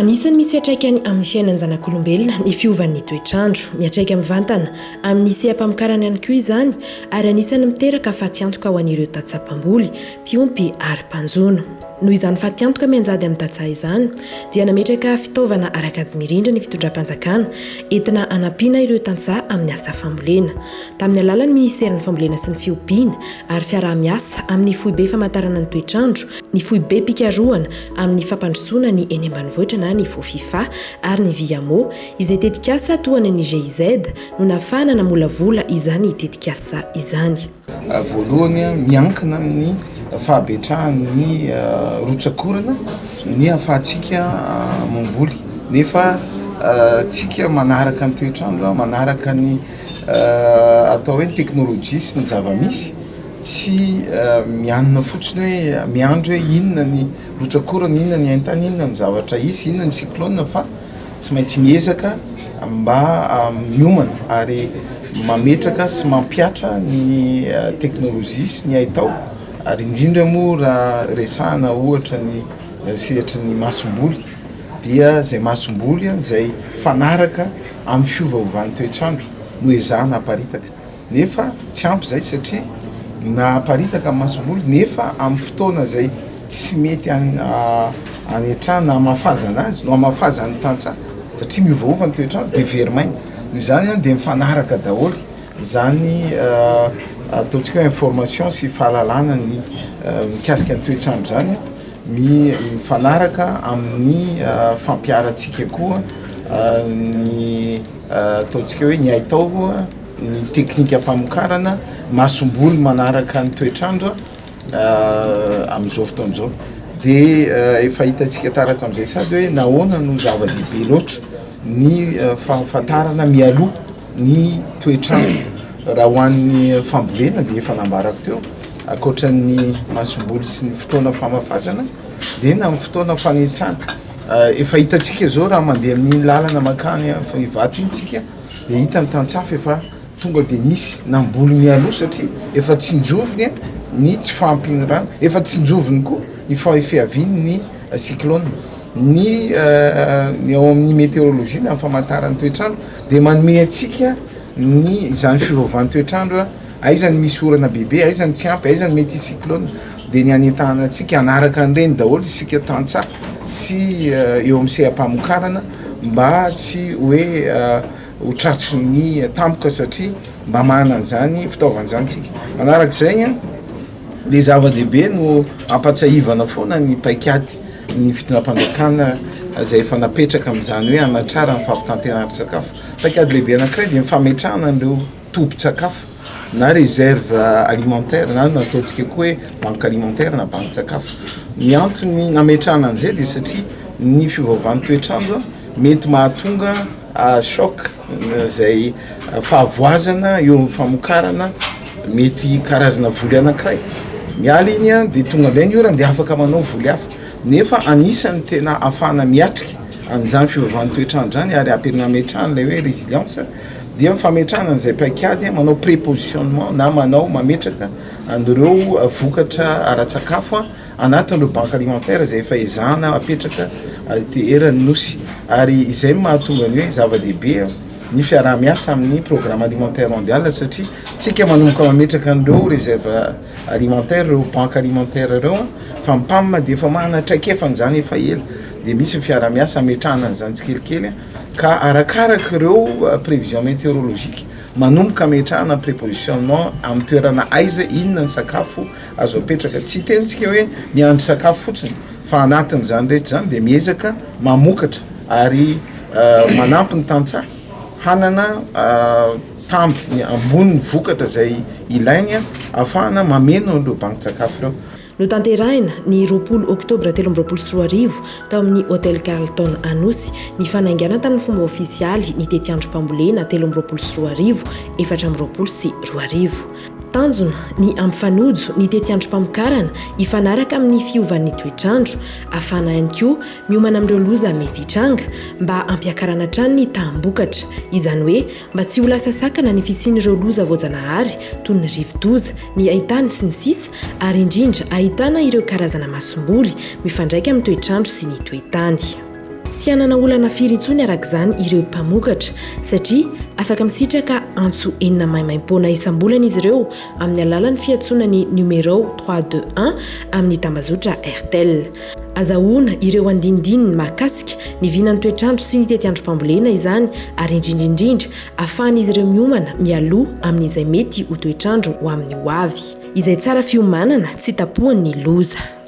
Anisan'ny misy fiatraikany amin'ny fiainan'ny zanak'olombelona ny fiovan'ny toetrandro, miatraika mivantana amin'ny seha-pamokarana ihany koa izany ary anisan'ny miteraka fatiantoka ho an'ireo tatsaha-pamboly, mpiompy ary mpanjono. Noho izany fatiantoka mianjady amin'ny tatsaha izany dia nametraka fitaovana araka-ady mirindra ny fitondram-panjakana entina anampiana ireo tantsaha amin'ny asa fambolena. Tamin'ny alalan'ny Ministerin'ny Fambolena sy ny Fiompiana ary fiaraha-miasa amin'ny foibe famantarana ny toetrandro, ny foibe pikarohana amin'ny fampandrosoana ny eny ambanivohitra na ny FOFIFA ary ny VIAMO izay tetikasa toana ny GIZ no nafana namolavola izany tetikasa izany. Voalohany miankina amin'ny fahabetrahan'ny rotsakorana ny ahafahantsika mamboly nefa tsika manaraka ny toetrandro, manaraka ny atao hoe teknôlôjia sy ny zava-misy tsy mianona fotsiny hoe miandro hoe inona ny rotsakorana, inona ny haintany, inona ny zavatra isy, inona ny cyclone fa tsy maintsy miezaka mba miomana ary mametraka sy mampiatra ny teknôlôjia sy ny haitao ary indrindra moa raha resahana ohatra ny sehatry ny masomboly dia zay masomboly zay fanaraka amin'ny fiovaovan'ny toetrandro no ezahana aparitaka nefa tsy ampy zay satria na aparitaka amin'ny masomboly nefa amin'ny fotoana zay tsy mety anetrana hamafazana azy no hamafazany tantsaha satria miovaova ny toetrandro dia verimaina noho izany dia mifanaraka daholo zany ataontsika hoe information sy fahalalana ny mikasika ny toetrandro zany mifanaraka amin'ny fampiaratsika koa ny ataontsika hoe ny haitao ny teknika mpamokarana masomboly manaraka ny toetrandro amin'izao fotoan'izao dia efa hitantsika taratra amin'izay sady hoe nahoana no zava-dehibe loatra ny fahafantarana mialoha ny toetrandro raha ho an'ny fambolena dia efa nambarako teo akoatran'ny masomboly sy ny fotoana famafazana dia na amin'ny fotoana fanetsana efa hitantsika zao raha mandeha amin'ny lalana makany ivato intsika dia hita ny tantsafa efa tonga dia nisy namboly mialoha satria efa tsy njovony ny tsy fampiny rano, efa tsy njovony koa ny fiaviny ny cyclone ny ao amin'ny météorologie na famantarany toetrandro dia manome antsika ny izany fiovaovan'ny toetrandro aizany misy orana bebe, aizany tsy ampy, aizany mety cyclone dia ny anentahana antsika anaraka an'ireny daholo isika tantsaha sy eo amin'ny seha-pamokarana mba tsy hoe ho tratry ny tampoka satria mba manana an'izany fitaovana izany tsika manaraka izay dia zava-dehibe no ampatsahivana foana ny paikady ny fitondram-panjakana izay efa napetraka amin'izany hoe anatrara ny fampitantenarin-tsakafo. Paikady lehibe anankiray dia mifametrahana an'ireo tombon-tsakafo na réserve alimentaire na ataontsika koa hoe banque alimentaire na banque-tsakafo. Ny antony nametrahana an'izay dia satria ny fiovaovan'ny toetrandro mety mahatonga choc izay fahavoazana eo amin'ny famokarana mety karazana voly anankiray miala iny dia tonga indray ny orana dia afaka manao voly hafa nefa anisany tena afana miatrika an'izany fiovaovan'ny toetrandro zany ary amperina ametrahana ilay hoe résilience dia mifametrahana an'izay paikady manao prépositionnement na manao mametraka an'ireo vokatra ara-tsakafo anatin'ireo banque alimentaire izay efa ezahana apetraka erany nosy ary izay mahatonga ny hoe zava-dehibe ny fiaraha-miasa amin'ny programme alimentaire mondial satria tsika manomboka mametraka an'ireo réserve alimentaire ireo banque alimentaire ireo fa mpamma dia efa manana traikefany zany efa ela dia misy fiaraha-miasa ametrahana an'izany tsikelikely ka arakaraka ireo prévision météorologique manomboka ametrahana prépositionnement amin'ny toerana aiza inona ny sakafo azo apetraka tsy tentsika hoe miandry sakafo fotsiny fa anatin'izany rehetra zany dia miezaka mamokatra ary manampy ny tantsaha hanana tampy ambony vokatra izay ilainy ahafahana mameno an'ireo banque-tsakafo ireo. No tanterahina ny 20 oktobra 2024 tao amin'ny hôtel Carlton Anosy ny fanaingana tamin'ny fomba ofisialy ny Tetiandrom-Pambolena 2024 420 tanjona ny amfanojo ny Tetiandrom-Pamokarana ifanaraka amin'ny fiovan'ny toetrandro afana ihany koa miomana amin'ireo loza mety hitranga mba ampiakarana trano ny tambokatra izany hoe mba tsy ho lasa sakana ny fisian'ireo loza voajanahary toy ny rivo-doza ny haintany sy ny sisa ary indrindra ahitana ireo karazana masomboly mifandraika amin'ny toetrandro sy ny toetany. Tsy hanana olana firy intsony araka izany ireo mpamokatra satria afaka misitraka antso enina maimaim-poana isam-bolana izy ireo amin'ny alalan'ny fiantsonany numéro 321 amin'ny tambazotra Airtel. Azahoana ireo andinidininy mahakasika ny vinan'ny toetrandro sy ny Tetiandrom-Pambolena izany ary indrindrindrindra ahafahan'izy ireo miomana mialoha amin'izay mety ho toetrandro ho amin'ny ho avy izay tsara fiomanana tsy tapohan'ny loza.